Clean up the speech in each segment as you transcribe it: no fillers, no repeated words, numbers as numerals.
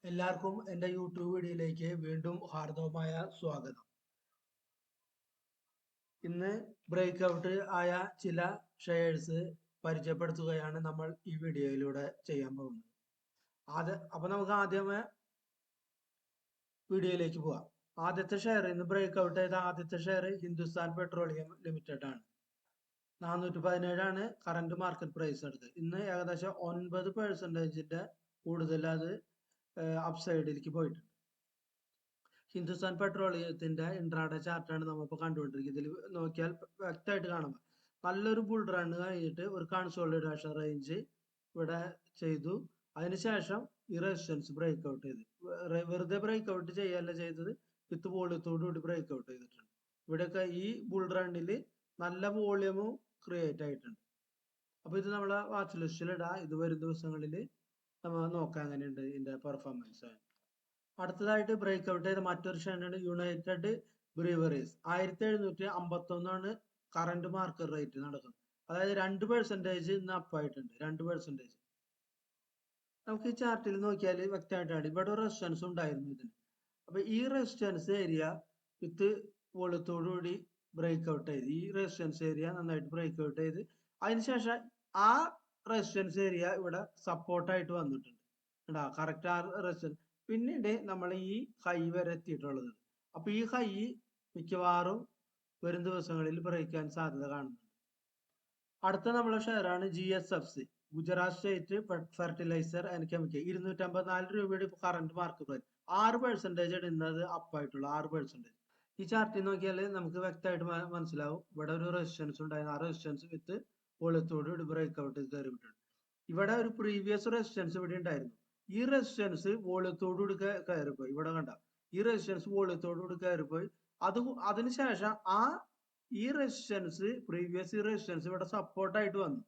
എല്ലാവർക്കും എൻ്റെ യൂട്യൂബ് വീഡിയോയിലേക്ക് വീണ്ടും ഹാർദവമായ സ്വാഗതം. ഇന്ന് ബ്രേക്ക് ഔട്ട് ആയ ചില ഷെയർസ് പരിചയപ്പെടുത്തുകയാണ് നമ്മൾ ഈ വീഡിയോയിലൂടെ ചെയ്യാൻ പോകുന്നത്. അപ്പൊ നമുക്ക് ആദ്യമേ വീഡിയോയിലേക്ക് പോവാം. ആദ്യത്തെ ഷെയർ ഇന്ന് ബ്രേക്ക് ഔട്ട് ചെയ്ത ആദ്യത്തെ ഷെയർ ഹിന്ദുസ്ഥാൻ പെട്രോളിയം ലിമിറ്റഡ് ആണ്. 417 കറന്റ് മാർക്കറ്റ് പ്രൈസ് എടുത്ത് ഇന്ന് ഏകദേശം 9% കൂടുതൽ അത് അപ്സൈഡിലേക്ക് പോയിട്ടുണ്ട്. ഹിന്ദുസ്ഥാൻ പെട്രോളിയത്തിന്റെ ഇൻട്രാഡേ ചാർട്ടാണ് നമ്മളിപ്പോൾ കണ്ടുകൊണ്ടിരിക്കുന്നത്. ഇതിൽ നോക്കിയാൽ വ്യക്തമായിട്ട് കാണാം, നല്ലൊരു ബുൾ റൺ കഴിഞ്ഞിട്ട് ഒരു കൺസോളിഡേഷൻ റേഞ്ച് ഇവിടെ ചെയ്തു. അതിനുശേഷം ഈ റെസിസ്റ്റൻസ് ബ്രേക്ക് ഔട്ട് ചെയ്ത് വെറുതെ ബ്രേക്ക് ഔട്ട് ചെയ്യല്ല ചെയ്തത്, വിത്ത് വോളിയത്തോടു കൂടി ബ്രേക്ക് ഔട്ട് ചെയ്തിട്ടുണ്ട്. ഇവിടെയൊക്കെ ഈ ബുൾ റണ്ണിൽ നല്ല വോളിയമും ക്രിയേറ്റ് ആയിട്ടുണ്ട്. അപ്പൊ ഇത് നമ്മളെ വാച്ച് ലിസ്റ്റിൽ ഇടാം. ഇത് വരും ദിവസങ്ങളിൽ നമ്മൾ നോക്കാം എങ്ങനെയുണ്ട് ഇതിന്റെ പെർഫോമൻസ്. അടുത്തതായിട്ട് ബ്രേക്ക് ഔട്ട് ചെയ്ത മറ്റൊരു ഷെയറാണ് യുണൈറ്റഡ് ബ്രീവറീസ്. 1751 കറന്റ് മാർക്കറ്റ് റേറ്റ് നടക്കുന്നത്. അതായത് 2% ഇന്ന് അപ്പായിട്ടുണ്ട്. 2%. നമുക്ക് ഈ ചാർട്ടിൽ നോക്കിയാൽ വ്യക്തമായിട്ടാണ് ഇവിടെ റെസിസ്റ്റൻസ് ഉണ്ടായിരുന്നു ഇതിന്. അപ്പൊ ഈ റെസിസ്റ്റൻസ് ഏരിയ വിത്ത് വോളിയത്തോടുകൂടി ബ്രേക്ക് ഔട്ട് ചെയ്ത് ഈ റെസിസ്റ്റൻസ് ഏരിയ നന്നായിട്ട് ബ്രേക്ക് ഔട്ട് ചെയ്ത് അതിനുശേഷം ആ റെസിസ്റ്റൻസ് ഏരിയ ഇവിടെ സപ്പോർട്ടായിട്ട് വന്നിട്ടുണ്ട്. കറക്റ്റ് ആ റെസിസ്റ്റൻസ് പിന്നീട് നമ്മൾ ഈ ഹൈ വരെ എത്തിയിട്ടുള്ളത്. അപ്പൊ ഈ ഹൈ മിക്കവാറും വരും ദിവസങ്ങളിൽ ബ്രേക്ക് ചെയ്യാൻ സാധ്യത കാണുന്നുണ്ട്. അടുത്ത നമ്മളെ ഷെയറാണ് GSFC, Gujarat state fertiliser and chemical. 254 രൂപയുടെ കറന്റ് മാർക്കറ്റ് പ്രൈസ്. 6% ഇടുന്നത് അപ്പായിട്ടുള്ളൂ. 6%. ഈ ചാർട്ടിൽ നോക്കിയാൽ നമുക്ക് വ്യക്തമായിട്ട് മനസ്സിലാവും ഇവിടെ ഒരു റെസിസ്റ്റൻസ് ഉണ്ടായിരുന്നു. ആ റെസിസ്റ്റൻസ് വിത്ത് വോളിയത്തോട് ബ്രേക്ക് ഔട്ട് കയറി വിട്ടിട്ടുണ്ട്. ഇവിടെ ഒരു പ്രീവിയസ് റെസിസ്റ്റൻസ് ഇവിടെ ഉണ്ടായിരുന്നു. ഈ റെസിസ്റ്റൻസ് വോളിയത്തോടുകൂടി കയറിപ്പോയി. ഇവിടെ കണ്ട ഈ റെസിസ്റ്റൻസ് വോളിയത്തോടുകൂടി കയറിപ്പോയി. അതിനുശേഷം ഈ റെസിസ്റ്റൻസ് പ്രീവിയസ് റെസിസ്റ്റൻസ് ഇവിടെ സപ്പോർട്ടായിട്ട് വന്നു.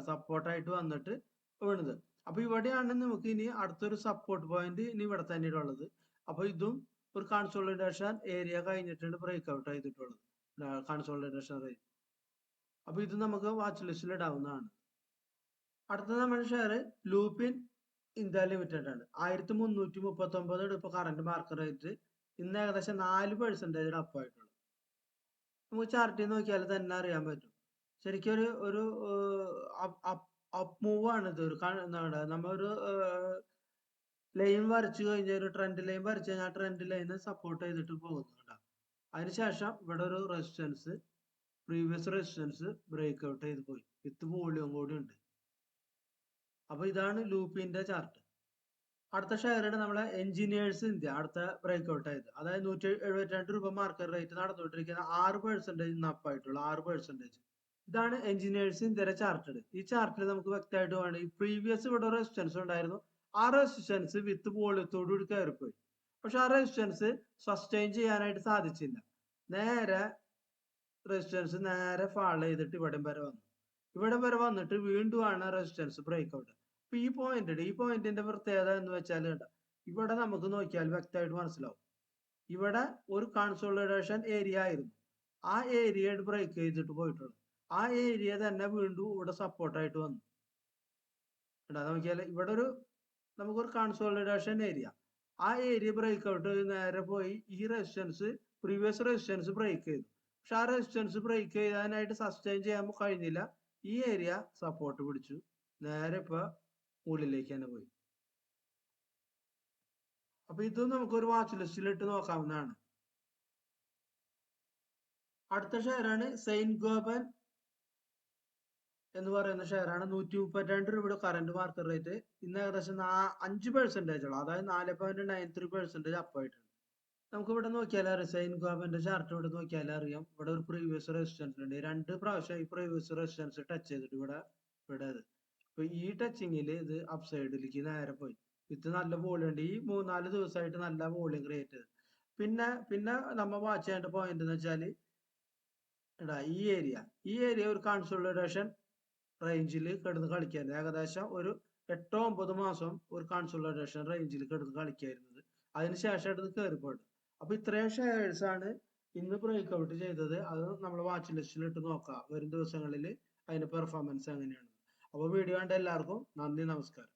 സപ്പോർട്ടായിട്ട് വന്നിട്ട് വീണത്. അപ്പൊ ഇവിടെയാണ് നമുക്ക് ഇനി അടുത്തൊരു സപ്പോർട്ട് പോയിന്റ് ഇനി ഇവിടെ തന്നെ ഉള്ളത്. അപ്പൊ ഇതും ഒരു കൺസോളിഡേഷൻ ഏരിയ കഴിഞ്ഞിട്ടുണ്ട് ബ്രേക്ക് ഔട്ട് ചെയ്തിട്ടുള്ളത്. Consolidation range. അപ്പൊ ഇത് നമുക്ക് വാച്ച് ലിസ്റ്റിൽ ഇടാവുന്നതാണ്. അടുത്ത നമ്മുടെ ഷെയർ ലൂപ്പിൻ ഇന്ത്യ ലിമിറ്റഡ് ആണ്. 1339 ഇപ്പൊ കറന്റ് മാർക്കറ്റ് റേറ്റ്. ഇന്ന് ഏകദേശം 4% അപ്പായിട്ടുള്ളൂ. നമുക്ക് ചാർട്ടിൽ നോക്കിയാൽ തന്നെ അറിയാൻ പറ്റും. ശരിക്കും ഒരു അപ്പ് മൂവ് ആണ് ഇത്. നമ്മ ഒരു ലൈൻ വരച്ചു കഴിഞ്ഞാൽ ഒരു ട്രെൻഡ് ലൈൻ വരച്ചു കഴിഞ്ഞാൽ ആ ട്രെൻഡ് ലൈന് സപ്പോർട്ട് ചെയ്തിട്ട് പോകുന്നുണ്ട്. അതിനുശേഷം ഇവിടെ ഒരു resistance previous resistance break out ചെയ്ത് പോയി. വിത്ത് വോളിയം കൂടി ഉണ്ട്. അപ്പൊ ഇതാണ് ലൂപ്പിന്റെ ചാർട്ട്. അടുത്ത ഷെയറാണ് നമ്മളെ എഞ്ചിനീയേഴ്സ് ഇന്ത്യ. അടുത്ത ബ്രേക്ക് ഔട്ട് ആയത്. അതായത് 172 രൂപ മാർക്കറ്റ് റേറ്റ് നടന്നുകൊണ്ടിരിക്കുന്ന 6% ഇന്ന് അപ്പായിട്ടുള്ള 6%. ഇതാണ് എഞ്ചിനീയേഴ്സ് ഇന്ത്യയുടെ ചാർട്ടഡ്. ഈ ചാർട്ടിൽ നമുക്ക് വ്യക്തമായിട്ട് വേണം ഈ പ്രീവിയസ് ഇവിടെ റെസിസ്റ്റൻസ് ഉണ്ടായിരുന്നു. ആ റെസിസ്റ്റൻസ് വിത്ത് വോളിയത്തോടുകൂടി കയറിപ്പോയി. പക്ഷെ ആ റെസിസ്റ്റൻസ് സസ്റ്റെയിൻ ചെയ്യാനായിട്ട് സാധിച്ചില്ല. നേരെ റെസിസ്റ്റൻസ് നേരെ ഫാൾ ചെയ്തിട്ട് ഇവിടം വരെ വന്നു. ഇവിടം വരെ വന്നിട്ട് വീണ്ടും ആണ് റെസിസ്റ്റൻസ് ബ്രേക്ക് ഔട്ട്. അപ്പൊ ഈ പോയിന്റിന്റെ പ്രത്യേകത എന്ന് വെച്ചാൽ ഇവിടെ നമുക്ക് നോക്കിയാൽ വ്യക്തമായിട്ട് മനസ്സിലാവും. ഇവിടെ ഒരു കൺസോളിഡേഷൻ ഏരിയ ആയിരുന്നു. ആ ഏരിയ ബ്രേക്ക് ചെയ്തിട്ട് പോയിട്ടുള്ളത്. ആ ഏരിയ തന്നെ വീണ്ടും ഇവിടെ സപ്പോർട്ടായിട്ട് വന്നു. നോക്കിയാൽ ഇവിടെ നമുക്കൊരു കൺസോളിഡേഷൻ ഏരിയ, ആ ഏരിയ ബ്രേക്ക് ഔട്ട് നേരെ പോയി ഈ റെസിസ്റ്റൻസ് പ്രീവിയസ് റെസിസ്റ്റൻസ് ബ്രേക്ക് ചെയ്തു. പക്ഷെ ആ റെസിസ്റ്റൻസ് ബ്രേക്ക് ചെയ്യാനായിട്ട് സസ്റ്റെയിൻ ചെയ്യാൻ കഴിഞ്ഞില്ല. ഈ ഏരിയ സപ്പോർട്ട് പിടിച്ചു നേരെ ഇപ്പൊ ഉള്ളിലേക്ക് തന്നെ പോയി. അപ്പൊ ഇതും നമുക്കൊരു വാച്ച് ലിസ്റ്റിൽ ഇട്ട് നോക്കാവുന്നതാണ്. അടുത്ത ഷെയറാണ് സെയിന്റ് ഗോബൻ എന്ന് പറയുന്ന ഷെയറാണ്. 132 രൂപയുടെ കറന്റ് മാർക്കറ്റ് റേറ്റ്. ഇന്ന് ഏകദേശം 5% ഉള്ളു. അതായത് 4.93% അപ്പായിട്ടുണ്ട്. നമുക്ക് ഇവിടെ നോക്കിയാൽ അറിയാം, സെയിന്റ് ഗോബന്റെ ചാർട്ട് ഇവിടെ നോക്കിയാൽ അറിയാം. ഇവിടെ ഒരു പ്രീവിയസ് റെസിസ്റ്റൻസ് ഉണ്ട്. 2 പ്രാവശ്യം ഈ പ്രീവിയസ് റെസിസ്റ്റൻസ് ടച്ച് ചെയ്തിട്ട് ഇവിടെ ഇപ്പൊ ഈ ടച്ചിങ്ങിൽ ഇത് അപ്സൈഡിലേക്ക് നേരെ പോയി. ഇത് നല്ല വോളിയം ഉണ്ട്. ഈ 3-4 ദിവസമായിട്ട് നല്ല വോളിയം ക്രിയേറ്റ് ചെയ്ത്. പിന്നെ നമ്മ വാച്ച് ചെയ്യേണ്ട പോയിന്റ് എന്ന് വെച്ചാൽ ഈ ഏരിയ ഒരു കൺസോളിഡേഷൻ റേഞ്ചിൽ കിടന്ന് കളിക്കായിരുന്നു. ഏകദേശം ഒരു 8-9 മാസം ഒരു കൺസോളിഡേഷൻ റേഞ്ചിൽ കിടന്ന് കളിക്കായിരുന്നത്. അതിനുശേഷം ഇത് കയറിപ്പോയിട്ട്. അപ്പൊ ഇത്രയും ഷെയർസ് ആണ് ഇന്ന് ബ്രേക്ക് ഔട്ട് ചെയ്തത്. അത് നമ്മൾ വാച്ച് ലിസ്റ്റിൽ ഇട്ട് നോക്കാം വരും ദിവസങ്ങളിൽ അതിന്റെ പെർഫോമൻസ് എങ്ങനെയാണ്. അപ്പൊ വീഡിയോ കണ്ട എല്ലാവർക്കും നന്ദി, നമസ്കാരം.